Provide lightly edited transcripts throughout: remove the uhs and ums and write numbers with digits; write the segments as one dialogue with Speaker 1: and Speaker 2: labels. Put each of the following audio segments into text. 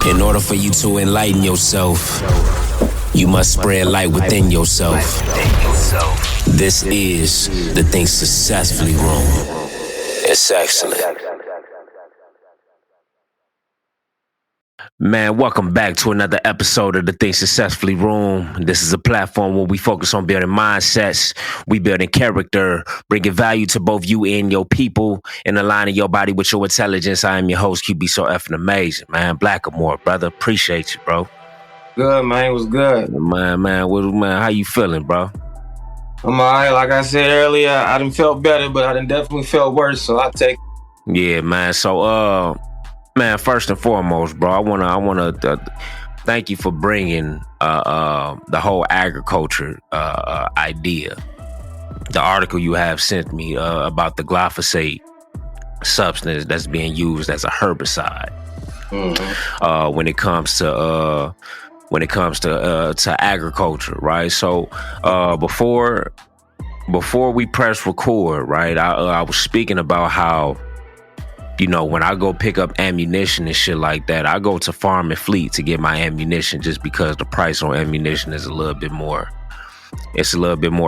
Speaker 1: In order for you to enlighten yourself, you must spread light within yourself. This is the Think Successfully Room. It's excellent. Man, welcome back to another episode of the Think Successfully Room. This is a platform where we focus on building mindsets, we building character, bringing value to both you and your people, and aligning your body with your intelligence. I am your host, QB So Effing Amazing, man. Blaqamore, brother. Appreciate you, bro.
Speaker 2: Good, man. What's good?
Speaker 1: Man, how you feeling, bro?
Speaker 2: I'm all right. Like I said earlier, I done felt better, but I done definitely felt worse, so I take it.
Speaker 1: Yeah, man. So, man, first and foremost, bro, I wanna thank you for bringing the whole agriculture idea. The article you have sent me about the glyphosate substance that's being used as a herbicide.
Speaker 2: Mm-hmm.
Speaker 1: When it comes to agriculture, right? So before we press record, right, I was speaking about how, you know, when I go pick up ammunition and shit like that, I go to Farm and Fleet to get my ammunition just because the price on ammunition is a little bit more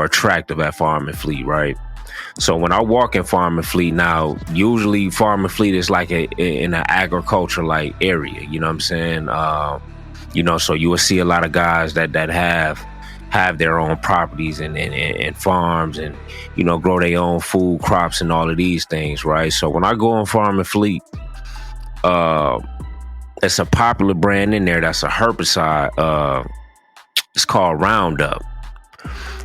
Speaker 1: attractive at Farm and Fleet, right? So when I walk in Farm and Fleet now, usually Farm and Fleet is like in an agriculture like area, you know what I'm saying? You know, so you will see a lot of guys that have their own properties and farms and, you know, grow their own food crops and all of these things, right? So when I go on Farm and Fleet, it's a popular brand in there that's a herbicide. It's called Roundup,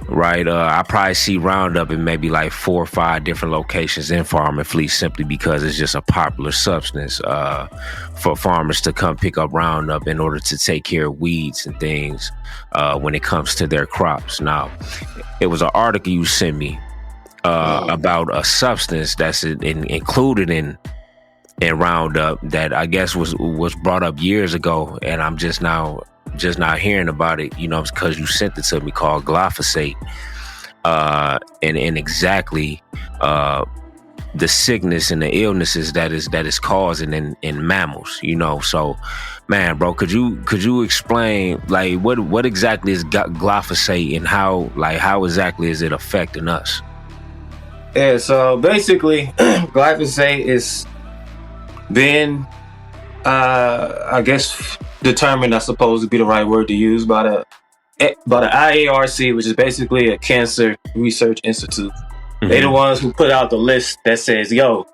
Speaker 1: right? I probably see Roundup in maybe like 4 or 5 different locations in Farm and Fleet simply because it's just a popular substance for farmers to come pick up Roundup in order to take care of weeds and things when it comes to their crops. Now, it was an article you sent me about a substance that's included in Roundup that I guess was brought up years ago, and I'm just now hearing about it, you know, because you sent it to me, called glyphosate, and exactly the sickness and the illnesses that is causing in mammals, you know. So, man, bro, could you explain like what exactly is glyphosate and how exactly is it affecting us?
Speaker 2: Yeah, so basically, glyphosate is been, I guess, determined, I suppose would be the right word to use, by the IARC, which is basically a cancer research institute. Mm-hmm. They're the ones who put out the list that says, yo,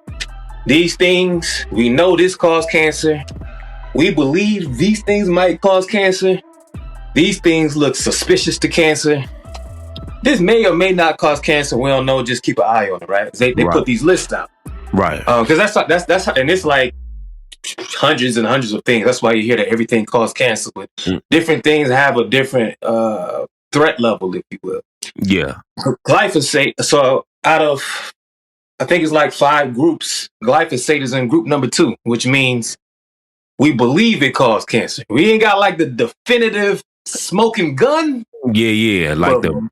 Speaker 2: these things, we know this cause cancer. We believe these things might cause cancer. These things look suspicious to cancer. This may or may not cause cancer. We don't know. Just keep an eye on it, right? They right. Put these lists out,
Speaker 1: right?
Speaker 2: Because that's and it's like hundreds and hundreds of things. That's why you hear that everything causes cancer, but different things have a different threat level, if you will.
Speaker 1: Yeah.
Speaker 2: Glyphosate. So out of, I think it's like 5 groups, glyphosate is in group number 2, which means we believe it caused cancer. We ain't got like the definitive smoking gun.
Speaker 1: Yeah,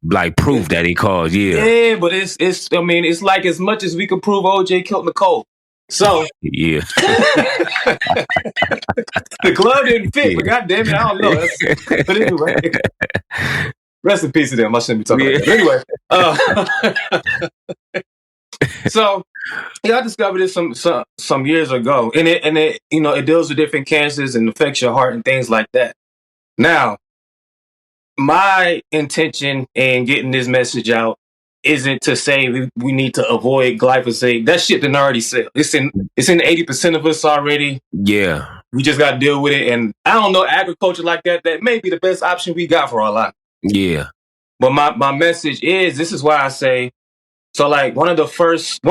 Speaker 1: like proof that he caused.
Speaker 2: Yeah, but it's. I mean, it's like as much as we could prove OJ killed Nicole. So
Speaker 1: yeah,
Speaker 2: the glove didn't fit, but goddamn it, I don't know. But anyway, rest in peace to them. I shouldn't be talking about that. Anyway, so yeah, I discovered this some years ago, and it you know, it deals with different cancers and affects your heart and things like that. Now, my intention in getting this message out isn't to say we need to avoid glyphosate. That shit done already sell. It's in 80% of us already.
Speaker 1: Yeah.
Speaker 2: We just got to deal with it. And I don't know, agriculture like that may be the best option we got for our life.
Speaker 1: Yeah.
Speaker 2: But my message is, this is why I say, so like one of the first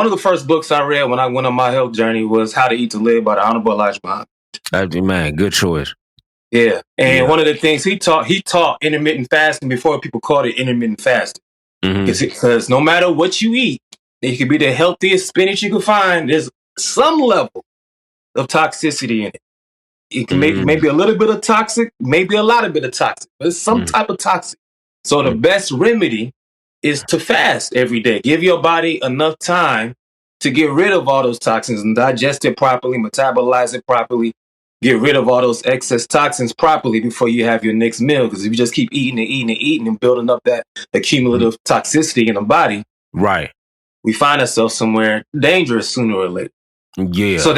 Speaker 2: books I read when I went on my health journey was How to Eat to Live by the Honorable Elijah Muhammad.
Speaker 1: Man, good choice.
Speaker 2: Yeah. And one of the things he taught intermittent fasting before people called it intermittent fasting. Because no matter what you eat, it could be the healthiest spinach you can find. There's some level of toxicity in it. It can maybe a little bit of toxic, maybe a lot of bit of toxic, but it's some type of toxic. So the best remedy is to fast every day. Give your body enough time to get rid of all those toxins and digest it properly, metabolize it properly, get rid of all those excess toxins properly before you have your next meal. Because if you just keep eating and eating and eating and building up that accumulative toxicity in the body,
Speaker 1: right,
Speaker 2: we find ourselves somewhere dangerous sooner or later.
Speaker 1: yeah,
Speaker 2: So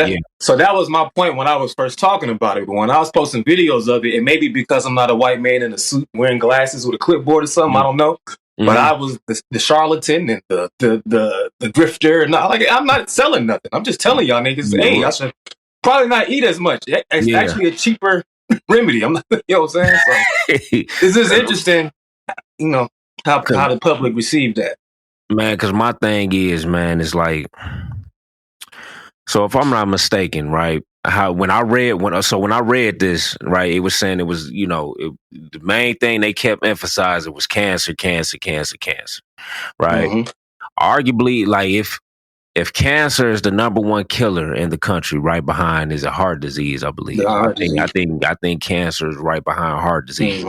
Speaker 2: that was my point when I was first talking about it. But when I was posting videos of it, and maybe because I'm not a white man in a suit wearing glasses with a clipboard or something, I don't know. But I was the charlatan and the grifter, and I'm not selling nothing. I'm just telling y'all niggas, hey, I should probably not eat as much. It's actually a cheaper remedy. I'm not, you know what I'm saying? So this is interesting, you know, how the public received that.
Speaker 1: Man, because my thing is, man, it's like, so if I'm not mistaken, right? When I read this, right, it was saying it was, you know, the main thing they kept emphasizing was cancer, right? Arguably, like if cancer is the number one killer in the country, right behind is a heart disease, I believe. I think cancer is right behind heart disease.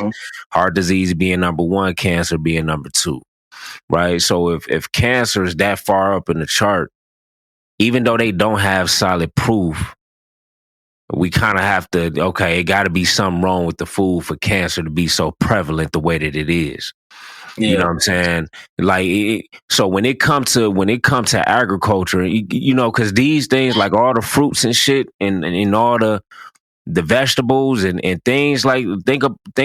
Speaker 1: Heart disease being number one, cancer being number two, right? So if cancer is that far up in the chart, even though they don't have solid proof, we kind of have to, okay, it got to be something wrong with the food for cancer to be so prevalent the way that it is. Yeah. You know what I'm saying? Like, so when it comes to agriculture, you know, because these things, like all the fruits and shit, and all the vegetables and things, like think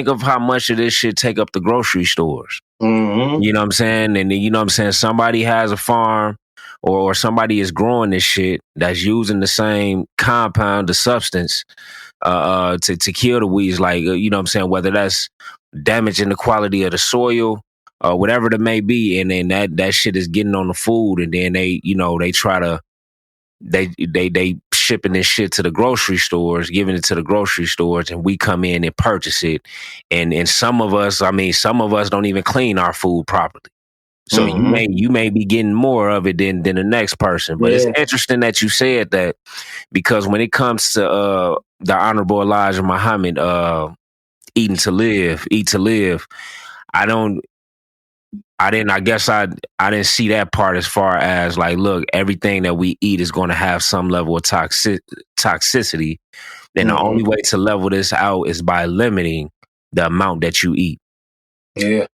Speaker 1: of how much of this shit take up the grocery stores. You know what I'm saying? And you know what I'm saying? Somebody has a farm, or somebody is growing this shit that's using the same compound, the substance, to kill the weeds. Like, you know what I'm saying? Whether that's damaging the quality of the soil, whatever it may be, and then that shit is getting on the food, and then they shipping this shit to the grocery stores, giving it to the grocery stores, and we come in and purchase it. And some of us don't even clean our food properly. So you may be getting more of it than the next person. But it's interesting that you said that, because when it comes to the Honorable Elijah Muhammad, eat to live, I didn't see that part as far as like, look, everything that we eat is going to have some level of toxicity. And the only way to level this out is by limiting the amount that you eat.
Speaker 2: Yeah.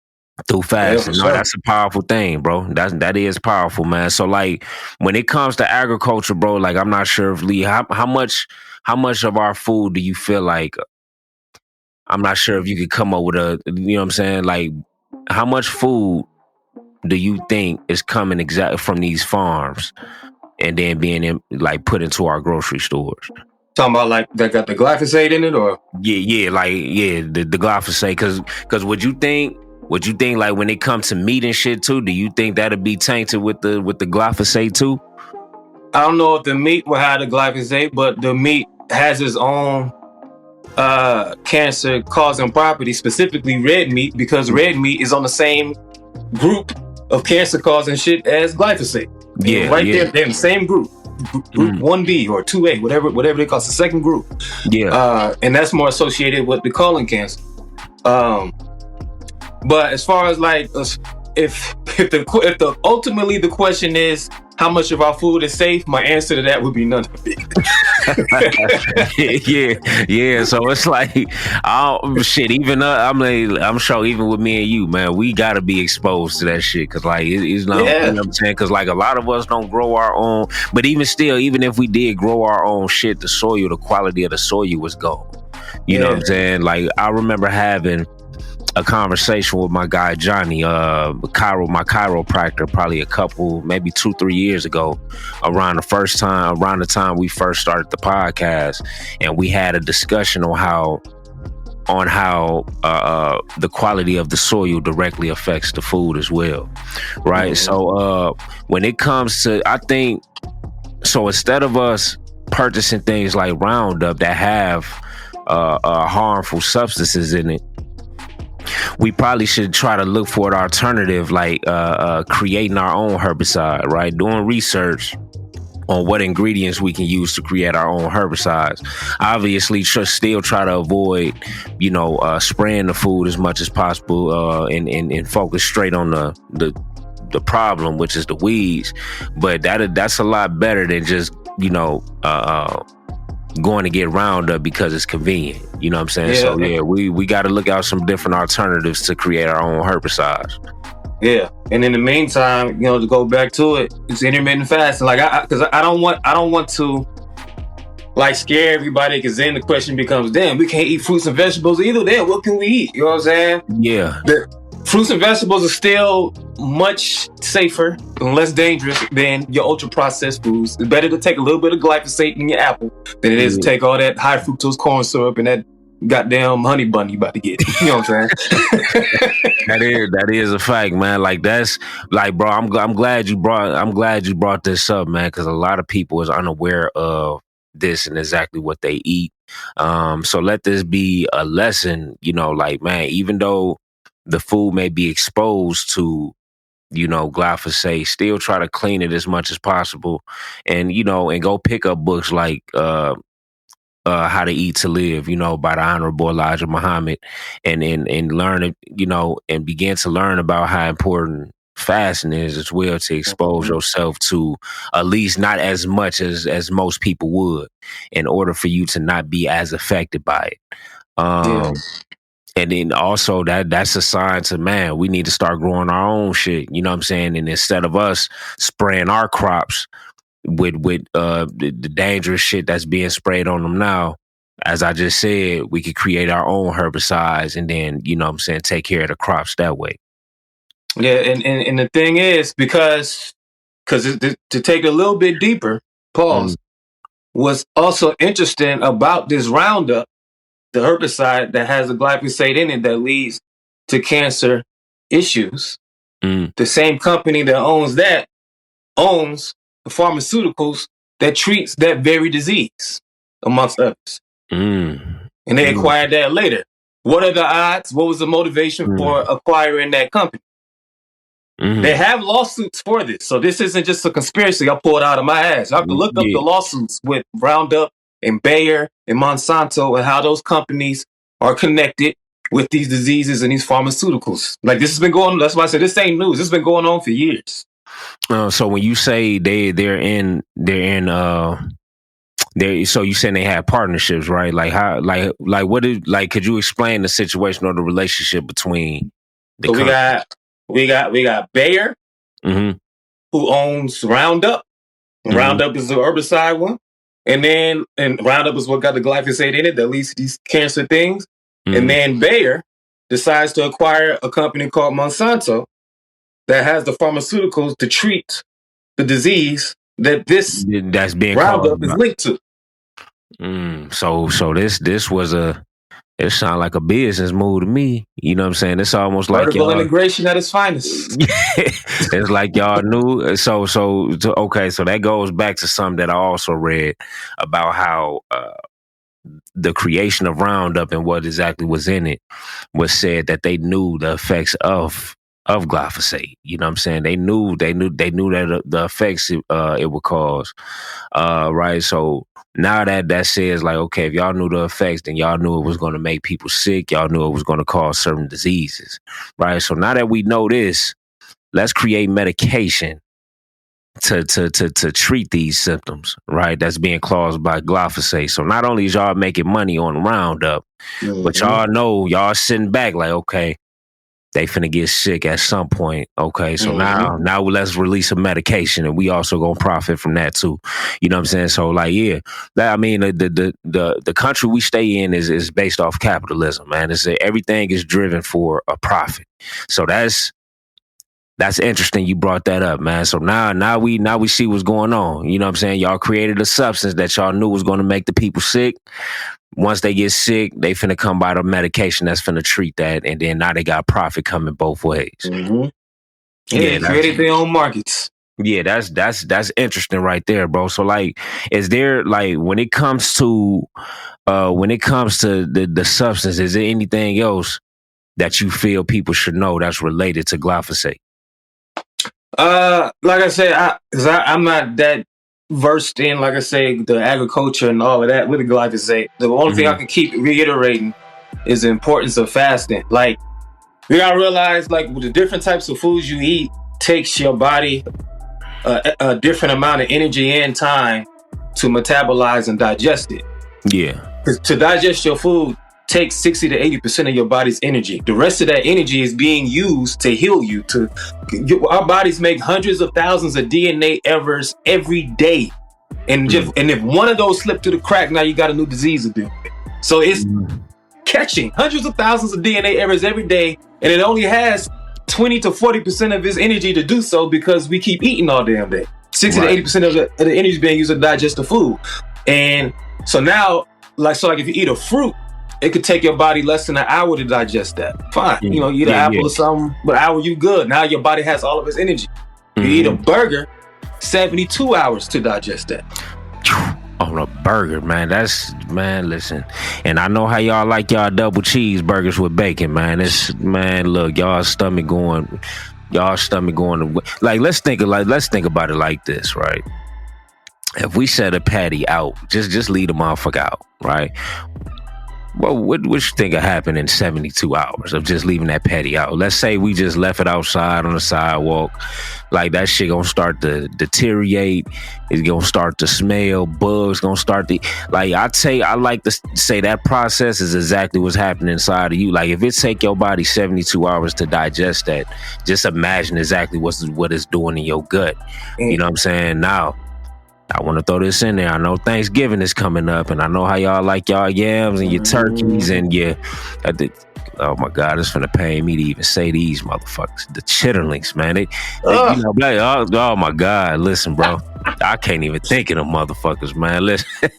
Speaker 1: Through fasting. No, that's a powerful thing, bro. That is powerful, man. So like when it comes to agriculture, bro, like I'm not sure if Lee, how much of our food do you feel like, I'm not sure if you could come up with a, you know what I'm saying? Like, how much food do you think is coming exactly from these farms and then being put into our grocery stores?
Speaker 2: Talking about like that got the glyphosate in it, or
Speaker 1: the glyphosate, because would you think like when it comes to meat and shit too, do you think that'd be tainted with the glyphosate too?
Speaker 2: I don't know if the meat will have the glyphosate, but the meat has its own cancer causing property, specifically red meat, because red meat is on the same group of cancer causing shit as glyphosate. There, they're in the same group 1B or 2A, whatever they call it, the second group. And that's more associated with the colon cancer. But as far as like, if ultimately the question is how much of our food is safe, my answer to that would be none of it.
Speaker 1: So it's like, I'm sure even with me and you, man, we gotta be exposed to that shit, because like it's not, you know what I'm saying? Because like a lot of us don't grow our own, but even still, even if we did grow our own shit, the quality of the soil was gone. You know what I'm saying? Like I remember having a conversation with my guy Johnny, my chiropractor, probably maybe 2-3 years ago, around the time we first started the podcast, and we had a discussion on how the quality of the soil directly affects the food as well, right? So when it comes to, I think, so instead of us purchasing things like Roundup that have harmful substances in it, we probably should try to look for an alternative, like creating our own herbicide, right? Doing research on what ingredients we can use to create our own herbicides. Obviously, still try to avoid, spraying the food as much as possible, and focus straight on the problem, which is the weeds. But that's a lot better than just going to get Roundup because it's convenient. You know what I'm saying? Yeah. So yeah, we got to look out some different alternatives to create our own herbicides.
Speaker 2: Yeah, and in the meantime, to go back to it, it's intermittent fasting. Like because I don't want to like scare everybody, because then the question becomes, damn, we can't eat fruits and vegetables either. Then what can we eat? You know what I'm saying?
Speaker 1: Yeah.
Speaker 2: The fruits and vegetables are still much safer and less dangerous than your ultra processed foods. It's better to take a little bit of glyphosate in your apple than it is to take all that high fructose corn syrup and that goddamn honey bun you about to get. You know what I'm saying?
Speaker 1: That is a fact, man. Like, that's like, bro, I'm glad you brought this up, man, because a lot of people is unaware of this and exactly what they eat. So let this be a lesson, like, man, even though the food may be exposed to, glyphosate, still try to clean it as much as possible, and and go pick up books like How to Eat to Live, by the Honorable Elijah Muhammad, and learn it, and begin to learn about how important fasting is as well, to expose yourself to at least not as much as most people would, in order for you to not be as affected by it. And then also that's a sign to, man, we need to start growing our own shit. You know what I'm saying? And instead of us spraying our crops with the dangerous shit that's being sprayed on them now, as I just said, we could create our own herbicides and then, take care of the crops that way.
Speaker 2: Yeah, and the thing is, because to take it a little bit deeper, pause, what's also interesting about this Roundup, the herbicide that has a glyphosate in it that leads to cancer issues, the same company that owns the pharmaceuticals that treats that very disease, amongst others. And they acquired that later. What are the odds? What was the motivation for acquiring that company? They have lawsuits for this. So this isn't just a conspiracy I pulled out of my ass. I have to look up the lawsuits with Roundup and Bayer and Monsanto and how those companies are connected with these diseases and these pharmaceuticals. Like, this has been going on. That's why I said this ain't news. This has been going on for years.
Speaker 1: So when you say so you saying they have partnerships, right? Like, how, like what is, like, could you explain the situation or the relationship between the
Speaker 2: we got Bayer, who owns Roundup. Roundup is the herbicide one. And Roundup is what got the glyphosate in it that leads to these cancer things. And then Bayer decides to acquire a company called Monsanto that has the pharmaceuticals to treat the disease that's being Roundup is linked to.
Speaker 1: So this was it sounded like a business move to me. You know what I'm saying? It's almost like
Speaker 2: vertical integration at its finest.
Speaker 1: It's like y'all knew. So that goes back to something that I also read about how the creation of Roundup and what exactly was in it was said that they knew the effects of glyphosate. You know what I'm saying? They knew that the effects it would cause. Right. So now that says, like, okay, if y'all knew the effects, then y'all knew it was going to make people sick. Y'all knew it was going to cause certain diseases. Right. So now that we know this, let's create medication to treat these symptoms, right? That's being caused by glyphosate. So not only is y'all making money on Roundup, but y'all know, y'all sitting back like, okay, they finna get sick at some point. Okay, so now let's release a medication, and we also gonna profit from that too. You know what I'm saying? So, like, yeah, I mean, the country we stay in is based off capitalism, man. Everything is driven for a profit. So that's interesting. You brought that up, man. So now we see what's going on. You know what I'm saying? Y'all created a substance that y'all knew was going to make the people sick. Once they get sick, they finna come by the medication that's finna treat that, and then now they got profit coming both ways.
Speaker 2: Yeah, created their own markets.
Speaker 1: Yeah, that's interesting right there, bro. So, like, is there, like, when it comes to the substance, is there anything else that you feel people should know that's related to glyphosate?
Speaker 2: Like I said, I'm not that versed in, like I say, the agriculture and all of that with the glyphosate. The only thing I can keep reiterating is the importance of fasting. Like, you gotta realize, like, with the different types of foods you eat takes your body a different amount of energy and time to metabolize and digest it.
Speaker 1: Yeah.
Speaker 2: Because to digest your food takes 60 to 80% of your body's energy. The rest of that energy is being used to heal you. Our bodies make hundreds of thousands of DNA errors every day. And if one of those slip through the crack, now you got a new disease to deal with. So it's catching hundreds of thousands of DNA errors every day, and it only has 20 to 40% of its energy to do so because we keep eating all damn day. 60 to 80% of the energy is being used to digest the food. And so now, like if you eat a fruit, it could take your body less than an hour to digest that. Fine. You eat an apple or something, but an hour you good. Now your body has all of its energy. You eat a burger, 72 hours to digest that.
Speaker 1: On a burger, man. Listen. And I know how y'all like y'all double cheeseburgers with bacon, man. Look, y'all stomach going like let's think about it like this, right? If we set a patty out, just leave the motherfucker out, right? Well, what you think will happen in 72 hours of just leaving that patty out? Let's say we just left it outside on the sidewalk. Like, that shit gonna start to deteriorate. It's gonna start to smell. Bugs gonna start to... Like, I like to say that process is exactly what's happening inside of you. Like, if it take your body 72 hours to digest that, just imagine exactly what it's doing in your gut. You know what I'm saying? Now, I want to throw this in there. I know Thanksgiving is coming up, and I know how y'all like y'all yams and your turkeys and your... oh my God, it's finna pain me to even say these motherfuckers. The chitterlings, man. Oh my God, listen, bro. I can't even think of them motherfuckers, man. Listen,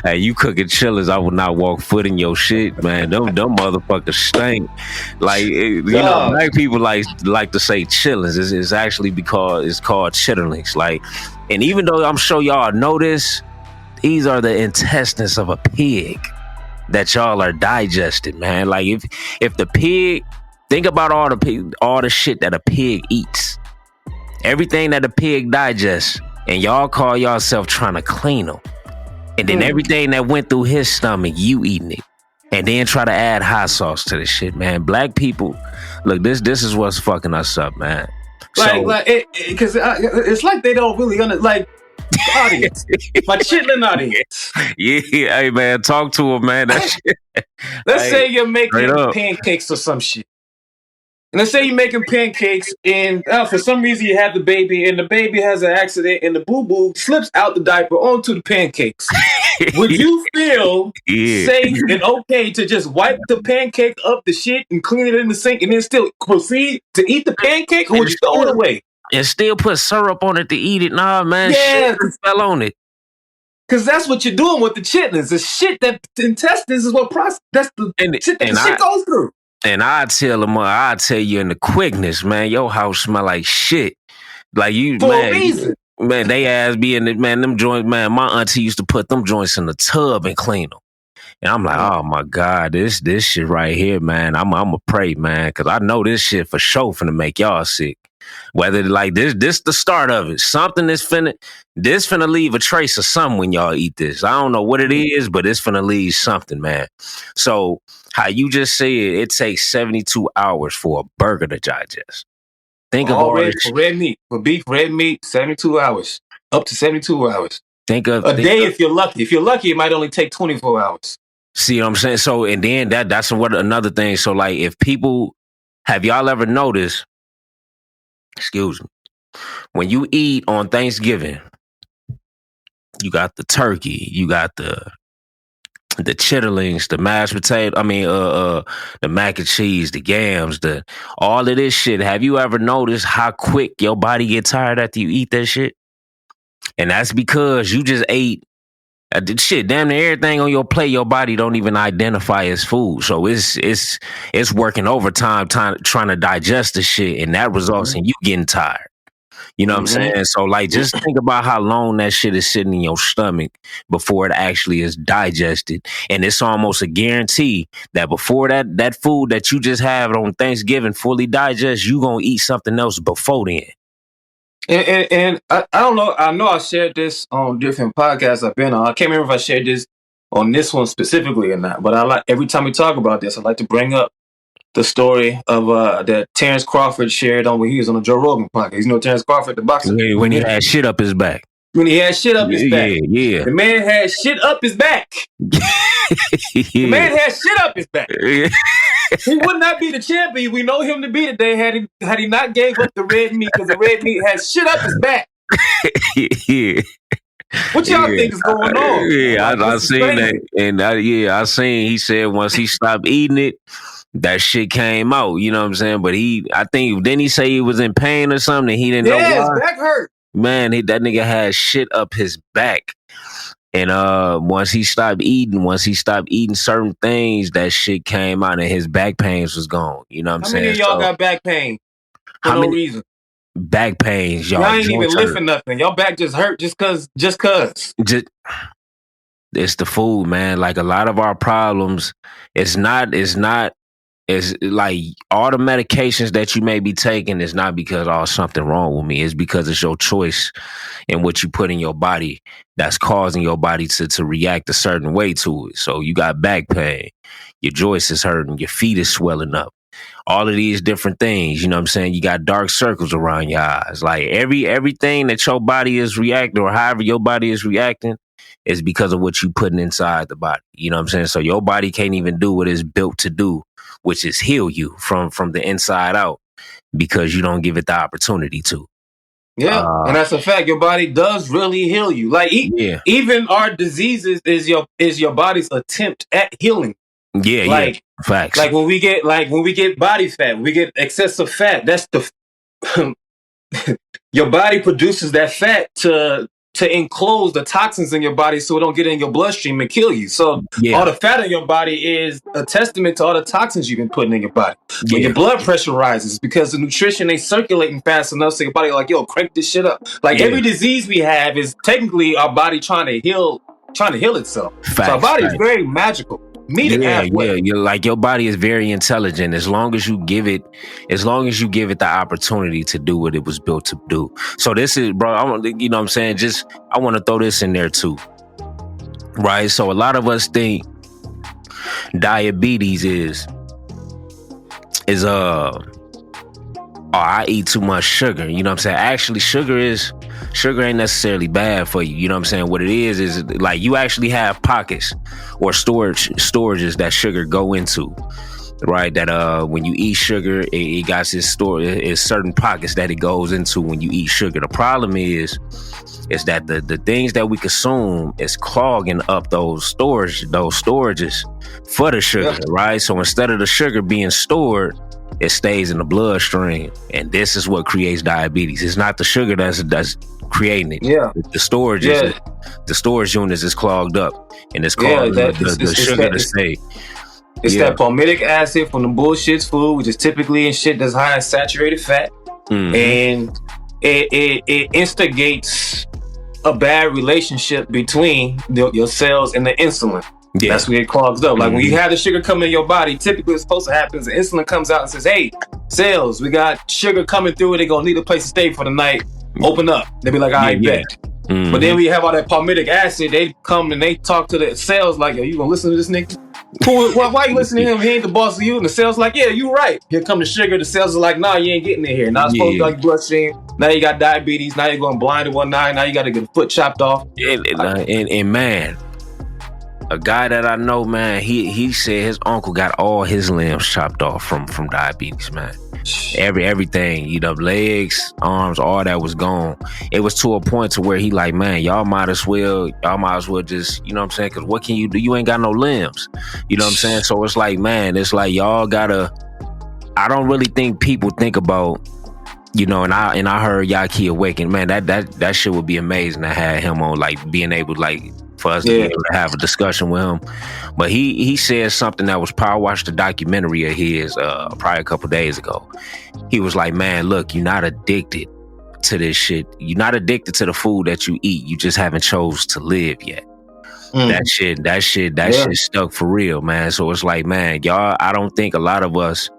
Speaker 1: hey, you cooking chillers, I would not walk foot in your shit, man. Them motherfuckers stink. Like, black people like to say chillers. It's actually because it's called chitterlings. Like, and even though I'm sure y'all know this, these are the intestines of a pig that y'all are digesting, man. Like, if the pig, think about all the shit that a pig eats, everything that a pig digests, and y'all call yourself trying to clean them, and then everything that went through his stomach, you eating it, and then try to add hot sauce to the shit, man. Black people, look, this is what's fucking us up, man.
Speaker 2: Because it's like they don't really like audience, my chitlin audience.
Speaker 1: Yeah, hey man, talk to him, man. That shit.
Speaker 2: Let's say you're making pancakes or some shit. And let's say you're making pancakes, and for some reason you have the baby, and the baby has an accident, and the boo-boo slips out the diaper onto the pancakes. Would you feel safe and okay to just wipe the pancake up the shit and clean it in the sink and then still proceed to eat the pancake, or would you throw it away?
Speaker 1: And still put syrup on it to eat it? Nah, man.
Speaker 2: Yeah,
Speaker 1: shit fell on it.
Speaker 2: Because that's what you're doing with the chitlins. The shit that the intestines is what that's the shit that the shit goes through.
Speaker 1: And I tell you in the quickness, man, your house smell like shit. Like you,
Speaker 2: for
Speaker 1: man,
Speaker 2: a reason.
Speaker 1: Man, they ass be in it, man. Them joints, man. My auntie used to put them joints in the tub and clean them. And I'm like, oh my God, this shit right here, man. I'ma pray, man, because I know this shit for sure finna make y'all sick. Whether like this the start of it. Something is finna leave a trace of something when y'all eat this. I don't know what it is, but it's finna leave something, man. So how you just said it takes 72 hours for a burger to digest. Think of all this
Speaker 2: for red meat. For beef, red meat, 72 hours. Up to 72 hours. Think of a day if you're lucky. If you're lucky, it might only take 24 hours.
Speaker 1: See what I'm saying? So, and then that's what another thing. So, like, if people, have y'all ever noticed, excuse me, when you eat on Thanksgiving, you got the turkey, you got the chitterlings, the mashed potato, the mac and cheese, the yams, all of this shit. Have you ever noticed how quick your body get tired after you eat that shit? And that's because you just ate shit, damn near everything on your plate, your body don't even identify as food. So it's working overtime trying to digest the shit, and that results in you getting tired. You know what I'm saying? So, like, just think about how long that shit is sitting in your stomach before it actually is digested. And it's almost a guarantee that before that food that you just have on Thanksgiving fully digests, you gonna eat something else before then.
Speaker 2: And I don't know. I know I shared this on different podcasts I've been on. I can't remember if I shared this on this one specifically or not. But I like, every time we talk about this, I like to bring up the story of that Terrence Crawford shared on when he was on the Joe Rogan podcast. You know Terrence Crawford, the boxer?
Speaker 1: When he had shit up his back.
Speaker 2: when he had shit up his back.
Speaker 1: Yeah.
Speaker 2: The man had shit up his back. The man had shit up his back. He would not be the champion we know him to be today had he not gave up the red meat, because the red meat has shit up his back.
Speaker 1: Yeah.
Speaker 2: What y'all think is going on?
Speaker 1: I seen that, and I seen he said once he stopped eating it, that shit came out. You know what I'm saying? But I think didn't he say he was in pain or something? He didn't know why.
Speaker 2: His back hurt.
Speaker 1: Man, that nigga had shit up his back. And once he stopped eating certain things, that shit came out and his back pains was gone. You know what I'm saying?
Speaker 2: How many of y'all got back pain for no reason?
Speaker 1: Back pains, y'all.
Speaker 2: Y'all ain't even lifting nothing. Y'all back just hurt just cause.
Speaker 1: It's the food, man. Like a lot of our problems, it's like all the medications that you may be taking is not because something wrong with me. It's because it's your choice and what you put in your body that's causing your body to react a certain way to it. So you got back pain, your joints is hurting, your feet is swelling up. All of these different things, you know what I'm saying? You got dark circles around your eyes. Like everything that your body is reacting, or however your body is reacting, is because of what you putting inside the body. You know what I'm saying? So your body can't even do what it's built to do, which is heal you from the inside out, because you don't give it the opportunity to.
Speaker 2: Yeah, and that's a fact. Your body does really heal you. Like even our diseases is your body's attempt at healing.
Speaker 1: Yeah, facts.
Speaker 2: Like when we get body fat, we get excessive fat. That's your body produces that fat to enclose the toxins in your body so it don't get in your bloodstream and kill you. So all the fat in your body is a testament to all the toxins you've been putting in your body. When your blood pressure rises, because the nutrition ain't circulating fast enough, so your body like, yo, crank this shit up. Like every disease we have is technically our body trying to heal itself.
Speaker 1: Facts,
Speaker 2: so our body is very magical.
Speaker 1: Your body is very intelligent as long as you give it the opportunity to do what it was built to do. So this is, bro, you know what I'm saying? I want to throw this in there too. Right? So a lot of us think diabetes is I eat too much sugar. You know what I'm saying? Actually, sugar ain't necessarily bad for you. You know what I'm saying? What it is like you actually have pockets or storages that sugar go into, right? That when you eat sugar, it got it's certain pockets that it goes into when you eat sugar. The problem is that the things that we consume is clogging up those storages for the sugar, right? So instead of the sugar being stored, it stays in the bloodstream, and this is what creates diabetes. It's not the sugar that's creating it. The storage units is clogged up, and it's causing the sugar to stay.
Speaker 2: It's that palmitic acid from the bullshit food, which is typically in shit that's high in saturated fat, and it instigates a bad relationship between your cells and the insulin. That's when it clogs up. Like when you have the sugar coming in your body, typically what's supposed to happen is the insulin comes out and says, hey, cells, we got sugar coming through, they're gonna need a place to stay for the night. Open up. They be like, all right, bet. But then we have all that palmitic acid, they come and they talk to the cells like, yo, you gonna listen to this nigga? Why you listening to him? He ain't the boss of you. And the cells like, yeah, you right. Here come the sugar. The cells are like, nah, you ain't getting in here. Now it's supposed to like bloodstream. Now you got diabetes. Now you're going blind in one eye. Now you got to get a foot chopped off.
Speaker 1: And man, a guy that I know, man, he said his uncle got all his limbs chopped off from diabetes, man. Everything, you know, legs, arms, all that was gone. It was to a point to where he like, man, y'all might as well just, you know what I'm saying? Because what can you do? You ain't got no limbs. You know what I'm saying? So it's like, man, it's like y'all gotta. I don't really think people think about, you know, and I heard Yaki Awaken, man, that shit would be amazing to have him on, like being able, like, for us to be able to have a discussion with him. But he said something that was power. I watched a documentary of his probably a couple days ago. He was like, man, look, you're not addicted to this shit. You're not addicted to the food that you eat. You just haven't chose to live yet. That shit stuck for real, man. So it's like, man, y'all, I don't think a lot of us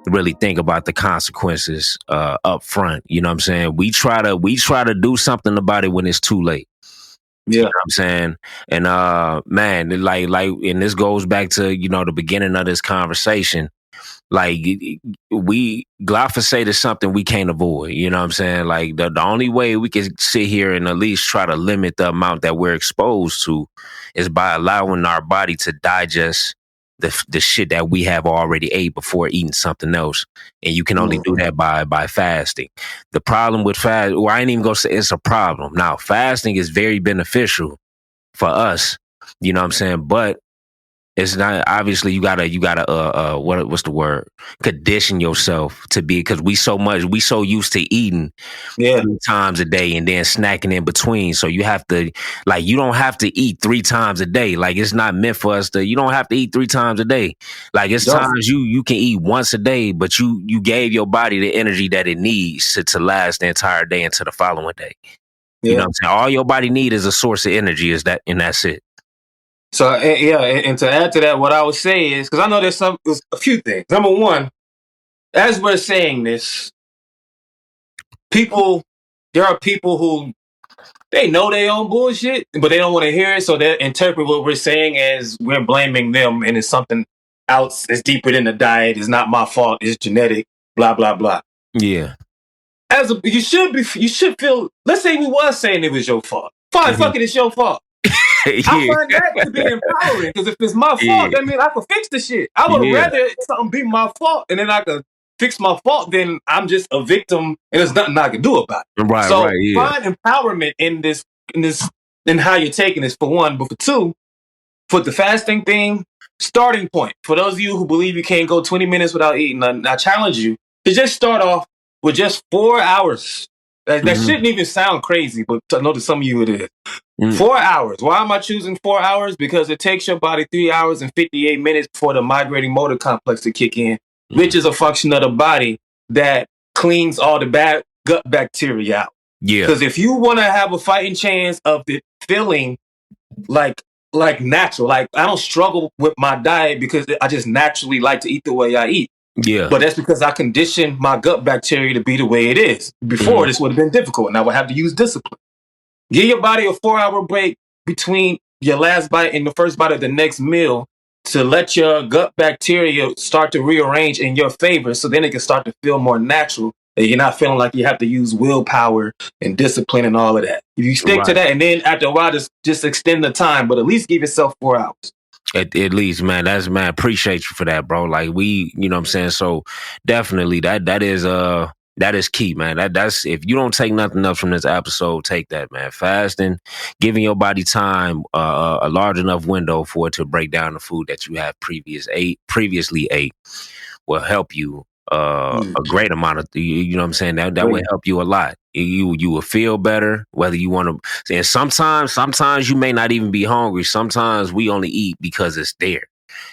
Speaker 1: really think about the consequences up front. You know what I'm saying? We try to do something about it when it's too late. You know what I'm saying? And man, like, and this goes back to, you know, the beginning of this conversation. like glyphosate is something we can't avoid. You know what I'm saying? Like the only way we can sit here and at least try to limit the amount that we're exposed to is by allowing our body to digest the shit that we have already ate before eating something else. And you can only do that by fasting. The problem with I ain't even gonna say it's a problem. Now, fasting is very beneficial for us. You know what I'm saying? But it's not, obviously you gotta what's the word? Condition yourself to be, because we so used to eating 3 times a day and then snacking in between. So you have to, like, you don't have to eat 3 times a day. Like, it's not meant for us to, you don't have to eat 3 times a day. Like, it's times you can eat once a day, but you gave your body the energy that it needs to last the entire day into the following day. You know what I'm saying? All your body need is a source of energy, and that's it.
Speaker 2: So and to add to that, what I would say is, because I know there's a few things. Number one, as we're saying this, there are people who they know they own bullshit, but they don't want to hear it, so they interpret what we're saying as we're blaming them, and it's something else. It's deeper than the diet. It's not my fault. It's genetic. Blah blah blah.
Speaker 1: Yeah.
Speaker 2: You should feel. Let's say we was saying it was your fault. Fine, fuck it, it's your fault. I find that to be empowering, because if it's my fault, that means I can fix the shit. I would rather something be my fault and then I can fix my fault than I'm just a victim and there's nothing I can do about it.
Speaker 1: Right,
Speaker 2: so
Speaker 1: right,
Speaker 2: find empowerment in how you're taking this, for one, but for two, for the fasting thing, starting point. For those of you who believe you can't go 20 minutes without eating, I challenge you to just start off with just 4 hours. That shouldn't even sound crazy, but I know to some of you it is. 4 hours. Why am I choosing 4 hours? Because it takes your body 3 hours and 58 minutes for the migrating motor complex to kick in, which is a function of the body that cleans all the bad gut bacteria out.
Speaker 1: Yeah.
Speaker 2: Because if you want to have a fighting chance of it feeling like natural, like I don't struggle with my diet because I just naturally like to eat the way I eat.
Speaker 1: Yeah.
Speaker 2: But that's because I conditioned my gut bacteria to be the way it is. Before, this would have been difficult, and I would have to use discipline. Give your body a 4-hour break between your last bite and the first bite of the next meal to let your gut bacteria start to rearrange in your favor, so then it can start to feel more natural. And you're not feeling like you have to use willpower and discipline and all of that. If you stick to that, and then after a while, just extend the time, but at least give yourself 4 hours.
Speaker 1: At least, man, appreciate you for that, bro. Like, you know what I'm saying? So definitely that is key, man. That's, if you don't take nothing else from this episode, take that, man. Fasting, giving your body time, a large enough window for it to break down the food that you have previously ate will help you a great amount of, you know what I'm saying? That will help you a lot. You will feel better, whether you want to. And sometimes you may not even be hungry. Sometimes we only eat because it's there.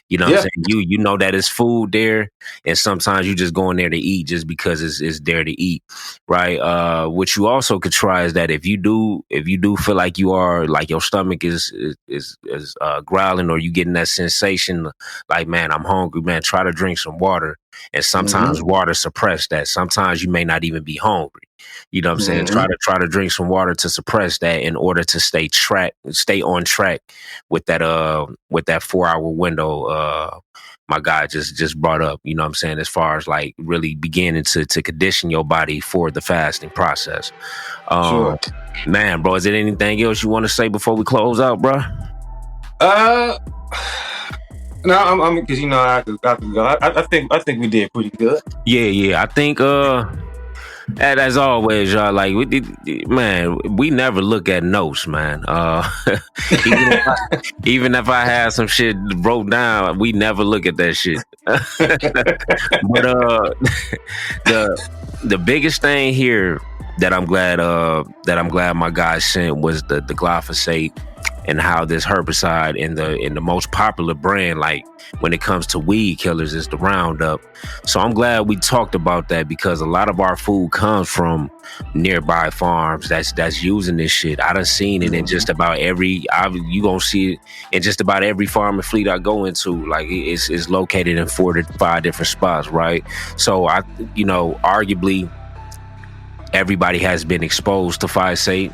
Speaker 1: You know what I'm saying? You know that it's food there, and sometimes you just go in there to eat just because it's there to eat, right? What you also could try is that if you do feel like you are, like, your stomach is growling, or you getting that sensation like, man, I'm hungry, man, try to drink some water. And sometimes water suppress that. Sometimes you may not even be hungry. You know what I'm saying? Try to drink some water to suppress that in order to stay on track with that 4-hour window my guy just brought up, you know what I'm saying, as far as like really beginning to condition your body for the fasting process.
Speaker 2: Sure.
Speaker 1: Man, bro, is there anything else you want to say before we close out, bro?
Speaker 2: No, I'm because I could go. I think we did pretty good.
Speaker 1: Yeah. I think as always, y'all, like, we never look at notes, man. Even if I had some shit wrote down, we never look at that shit. But the biggest thing here that I'm glad my guy sent was the glyphosate, and how this herbicide in the most popular brand, like when it comes to weed killers, is the Roundup. So I'm glad we talked about that, because a lot of our food comes from nearby farms that's using this shit. I done seen it in just about you gonna see it in just about every farm and fleet I go into. Like, it's located in 4 to 5 different spots, right? So arguably everybody has been exposed to glyphosate.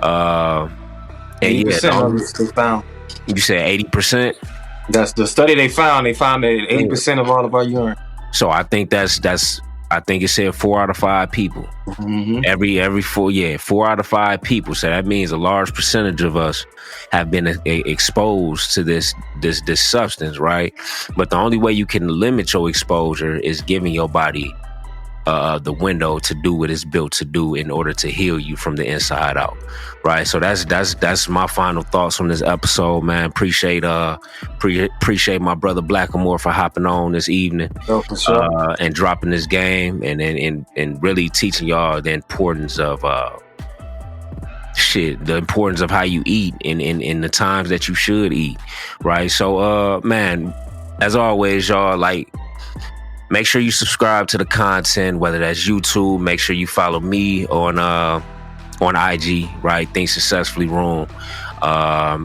Speaker 1: And
Speaker 2: 80% of it's still found.
Speaker 1: You said 80%?
Speaker 2: That's the study they found. They found that 80% of all of our urine.
Speaker 1: So I think that's I think it said 4 out of 5 people.
Speaker 2: Mm-hmm.
Speaker 1: Every 4 out of 5 people. So that means a large percentage of us have been exposed to this substance, right? But the only way you can limit your exposure is giving your body the window to do what it's built to do in order to heal you from the inside out, right? So that's my final thoughts on this episode, man. Appreciate my brother Blaqamore for hopping on this evening,
Speaker 2: for sure.
Speaker 1: and dropping this game and really teaching y'all the importance of the importance of how you eat in the times that you should eat, right? So man, as always, y'all, like, make sure you subscribe to the content, whether that's YouTube. Make sure you follow me on IG, right? Think Successfully Room.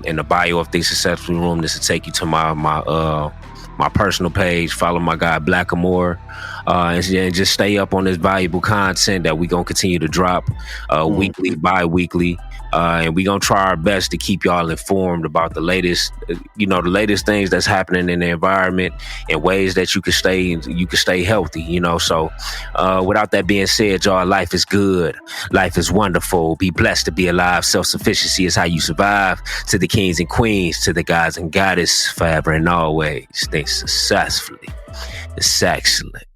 Speaker 1: In the bio of Think Successfully Room, this will take you to my personal page. Follow my guy Blaqamore, and just stay up on this valuable content that we gonna continue to drop weekly, bi-weekly. And we gonna try our best to keep y'all informed about the latest things that's happening in the environment and ways that you can stay healthy. So without that being said, y'all, life is good, life is wonderful. Be blessed to be alive. Self-sufficiency is how you survive. To the kings and queens, to the gods and goddess, forever and always, think successfully. It's excellent.